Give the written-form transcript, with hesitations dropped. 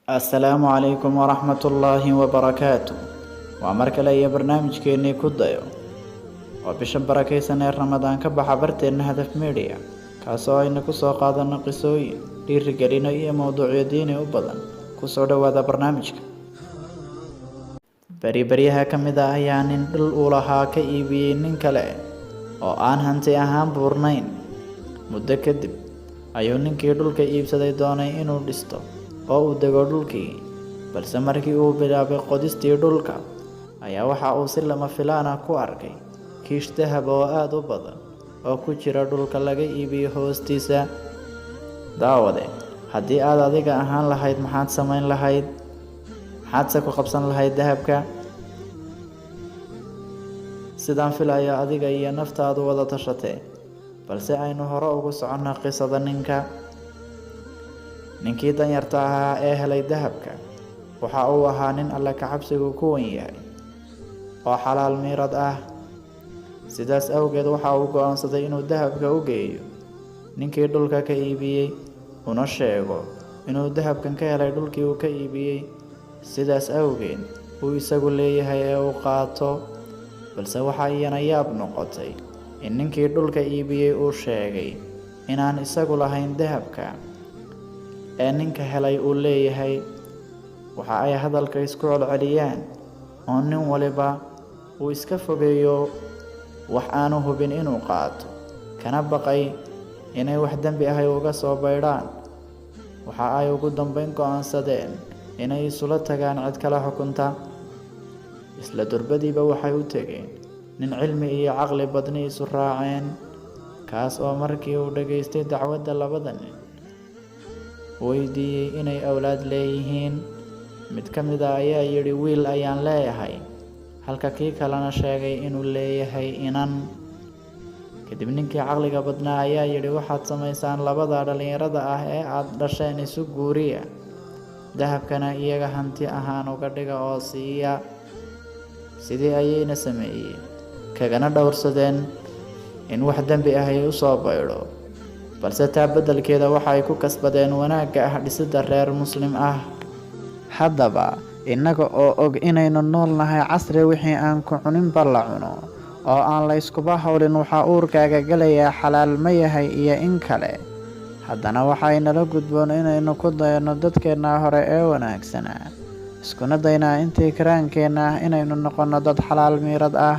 Assalaamu calaykum waraxmatullaahi wabarakaatu. Waa mar kale iyo barnaamijkeennii ku dayo oo bisha barakaysan ee Ramadaan ka baxa barteenna Hadaf Media, kaasoo aynu ku soo qaadano qisooyin, dhiirigelino iyo mowduucyo diini u badan. Ku soo dhowaada barnaamijka. Beri-beryaha ka mid ah ayaa nin dhul uu lahaa ka iibiyey nin kale oo aan hanti ahaan buurnayn. Muddo kadib ayuu ninkii dhulka iibsaday doonay inuu dhisto oo uu dego dhulkii, balse markii uu bilaabay qodistii dhulka ayaa waxa uu si lama filaan ah ku arkay kiish dahab oo aad u badan oo ku jira dhulka laga iibiyo hoostiisa. Daawade, haddii aad adiga ahaan lahayd maxaad samayn lahayd? Maxaadse ku qabsan lahayd dahabka? Sidaan filayo adiga iyo naftaadu wada tashatee, balse aynu hore ugu soconnaa qisada ninka. Ninkii danyarta ahaa ee helay dahabka waxa uu ahaa nin alle ka cabsigu ku wan yahay oo xalaal miirad ah. Sidaas awgeed waxa uu go'aansaday inuu dahabka u geeyo ninkii dhulka ka iibiyey, una sheego inuu dahabkan ka helay dhulkii uu ka iibiyey, sidaas awgeed uu isagu leeyahay ee uu qaato. Balse waxaa iyana yaab noqotay in ninkii dhulka iibiyey uu sheegay inaan isagu lahayn dahabka ee ninka helay uu leeyahay. Waxa ay hadalka isku celceliyaan oo nin waliba uu iska fogeeyo wax aanu hubin inuu qaato, kana baqay inay wax dembi ah uga soo baydhaan. Waxa ay ugu dambeyn go'aansadeen inay isula tagaan cid kala xukunta. Isla durbadiiba waxay u tegeen nin cilmi iyo caqli badni isu raaceen, kaas oo markii uu dhageystay dacwadda labada nin weydiiyey inay awlaad leeyihiin. Mid ka mid ah ayaa yidhi wiil ayaan leeyahay, halka kii kalena sheegay inuu leeyahay inan. Kadib ninkii caqliga badnaa ayaa yidhi waxaad samaysaan labada dhalinyarada ah ee aad dhasheen isu guuriya, dahabkana iyaga hanti ahaan uga dhiga oo siiya. Sidii ayayna sameeyeen, kagana dhowrsadeen in wax dembi ah u soo baydho, balse taa beddelkeeda waxa ay ku kasbadeen wanaagga ah dhisidda reer Muslim ah. Haddaba, innaga oo og inaynu nool nahay casri wixii aan ku cuninba la cuno oo aan la iskuba hawlin waxa uurkaaga galayaa xalaal ma yahay iyo in kale, haddana waxaynala gudboon inaynu ku dayano dadkeenna hore ee wanaagsanaa, iskuna daynaa intii karaankeenna ah inaynu noqonno dad xalaal miirad ah.